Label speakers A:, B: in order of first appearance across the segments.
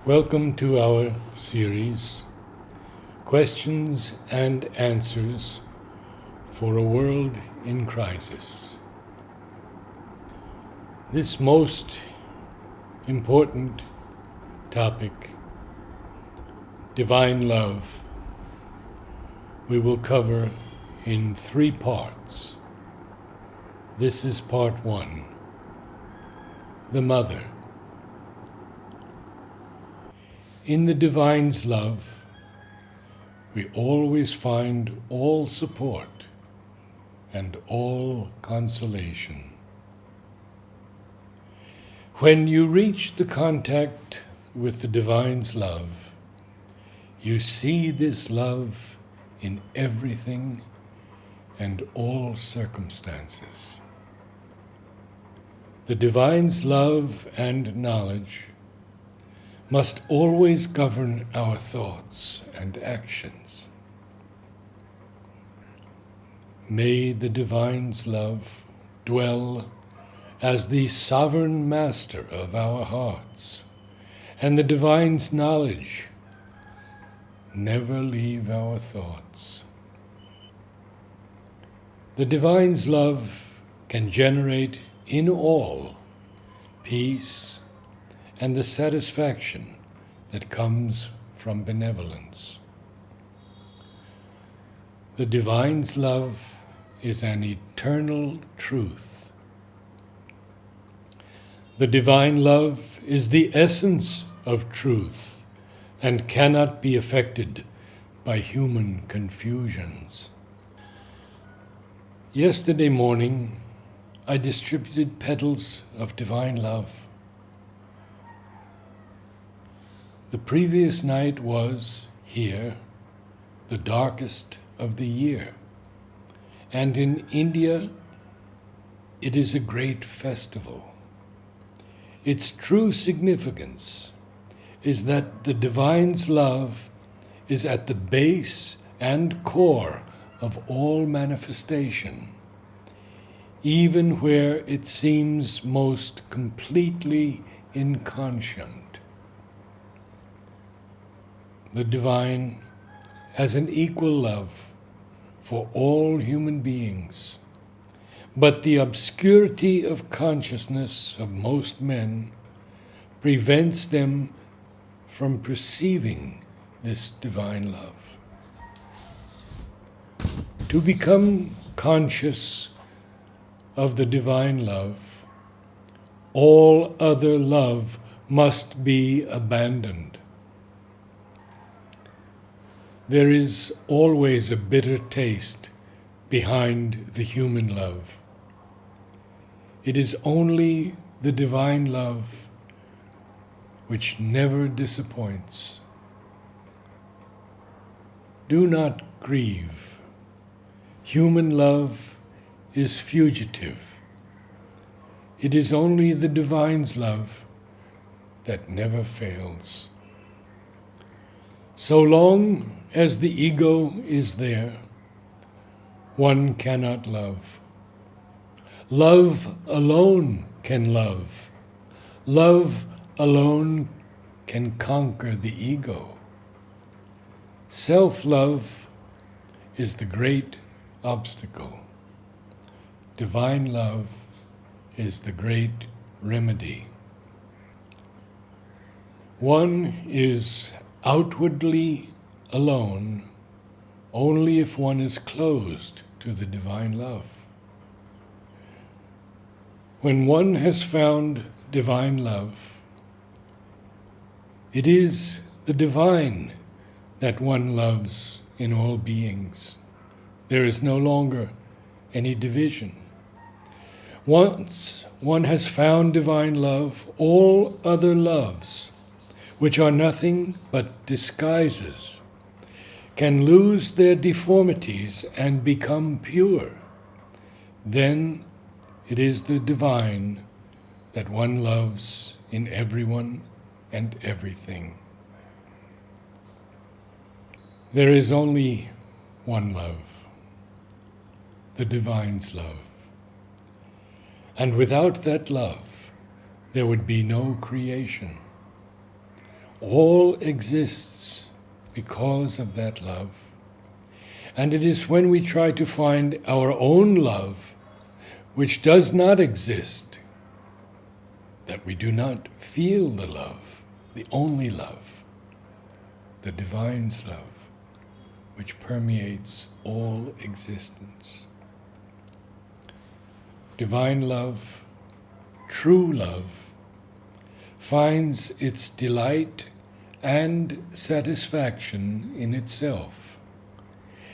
A: Welcome to our series, Questions and Answers for a World in Crisis. This most important topic, divine love, we will cover in 3 parts. This is part 1, the Mother. In the Divine's love, we always find all support and all consolation. When you reach the contact with the Divine's love, you see this love in everything and all circumstances. The Divine's love and knowledge must always govern our thoughts and actions. May the Divine's love dwell as the sovereign master of our hearts, and the Divine's knowledge never leave our thoughts. The Divine's love can generate in all peace and the satisfaction that comes from benevolence. The Divine's love is an eternal truth. The Divine love is the essence of truth and cannot be affected by human confusions. Yesterday morning, I distributed petals of divine love. The previous night was, here, the darkest of the year, and in India it is a great festival. Its true significance is that the Divine's love is at the base and core of all manifestation, even where it seems most completely inconscient. The Divine has an equal love for all human beings, but the obscurity of consciousness of most men prevents them from perceiving this divine love. To become conscious of the divine love, all other love must be abandoned. There is always a bitter taste behind the human love. It is only the divine love which never disappoints. Do not grieve. Human love is fugitive. It is only the Divine's love that never fails. So long as the ego is there, one cannot love. Love alone can love. Love alone can conquer the ego. Self-love is the great obstacle. Divine love is the great remedy. One is outwardly alone only if one is closed to the divine love. When one has found divine love, it is the divine that one loves in all beings. There is no longer any division. Once one has found divine love, all other loves, which are nothing but disguises, can lose their deformities and become pure. Then it is the divine that one loves in everyone and everything. There is only one love, the Divine's love. And without that love, there would be no creation. All exists because of that love. And it is when we try to find our own love, which does not exist, that we do not feel the love, the only love, the divine's love, which permeates all existence. Divine love, true love, finds its delight and satisfaction in itself.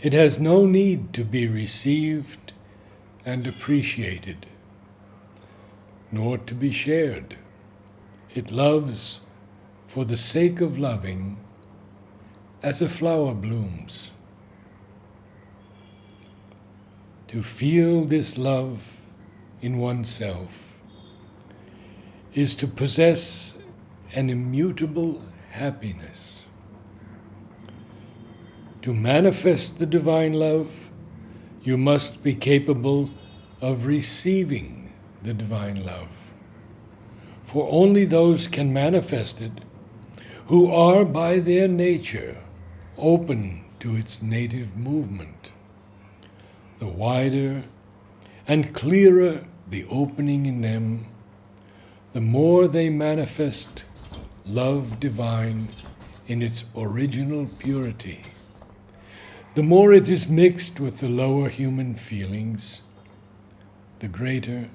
A: It has no need to be received and appreciated, nor to be shared. It loves for the sake of loving, as a flower blooms. To feel this love in oneself is to possess an immutable happiness. To manifest the divine love, you must be capable of receiving the divine love. For only those can manifest it who are by their nature open to its native movement. The wider and clearer the opening in them, the more they manifest love divine in its original purity. The more it is mixed with the lower human feelings, the greater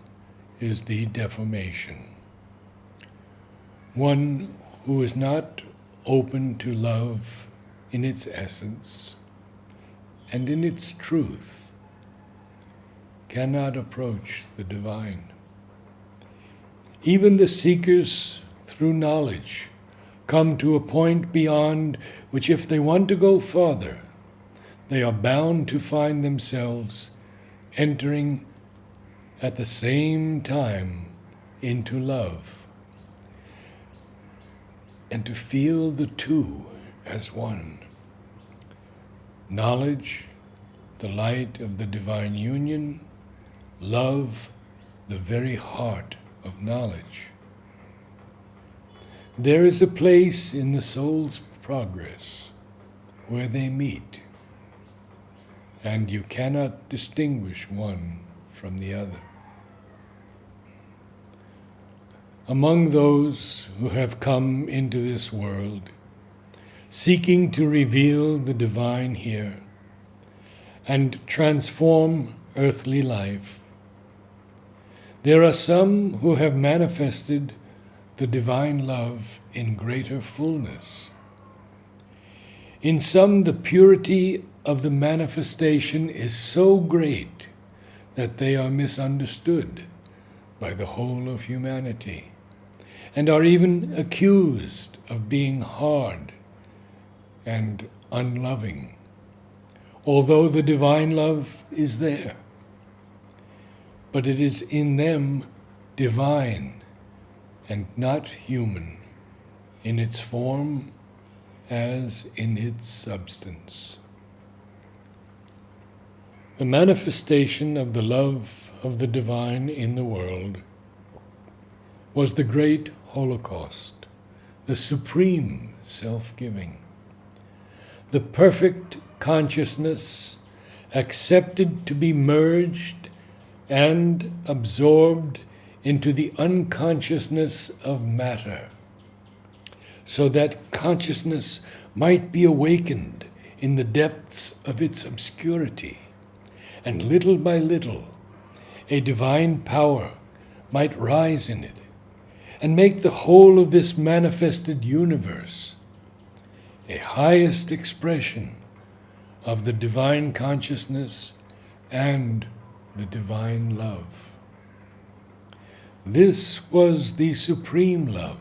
A: is the deformation. One who is not open to love in its essence and in its truth cannot approach the divine. Even the seekers through knowledge come to a point beyond which, if they want to go farther, they are bound to find themselves entering at the same time into love, and to feel the two as one. Knowledge, the light of the divine union; love, the very heart of knowledge. There is a place in the soul's progress where they meet, and you cannot distinguish one from the other. Among those who have come into this world, seeking to reveal the divine here and transform earthly life, there are some who have manifested the divine love in greater fullness. In some, the purity of the manifestation is so great that they are misunderstood by the whole of humanity, and are even accused of being hard and unloving, although the divine love is there. But it is in them divine and not human, in its form as in its substance. The manifestation of the love of the divine in the world was the great Holocaust, the supreme self-giving, the perfect consciousness accepted to be merged and absorbed into the unconsciousness of matter, so that consciousness might be awakened in the depths of its obscurity, and little by little a divine power might rise in it and make the whole of this manifested universe a highest expression of the divine consciousness and the divine love. This was the supreme love.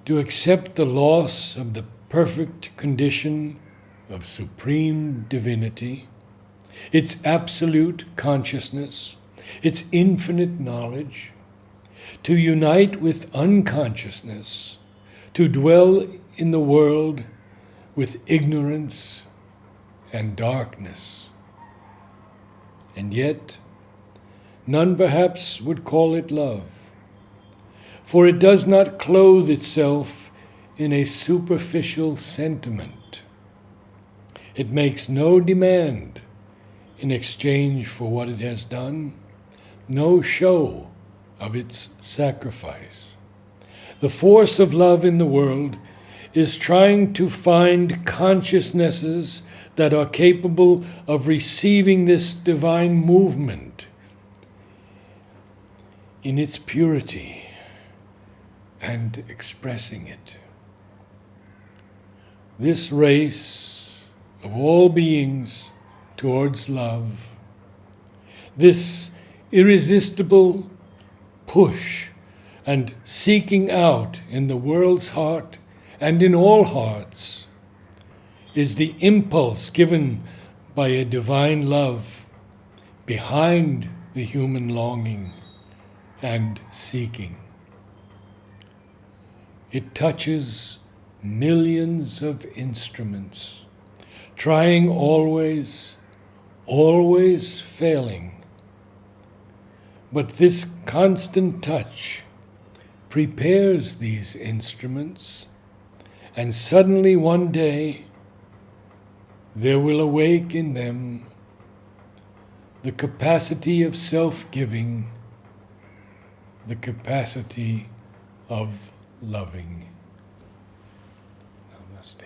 A: To accept the loss of the perfect condition of supreme divinity, its absolute consciousness, its infinite knowledge, to unite with unconsciousness, to dwell in the world with ignorance and darkness. And yet, none perhaps would call it love, for it does not clothe itself in a superficial sentiment. It makes no demand in exchange for what it has done, no show of its sacrifice. The force of love in the world is trying to find consciousnesses that are capable of receiving this divine movement in its purity and expressing it. This race of all beings towards love, this irresistible push and seeking out in the world's heart and in all hearts, is the impulse given by a divine love behind the human longing and seeking. It touches millions of instruments, trying always, always failing. But this constant touch prepares these instruments, and suddenly one day there will awake in them the capacity of self-giving, the capacity of loving. Namaste.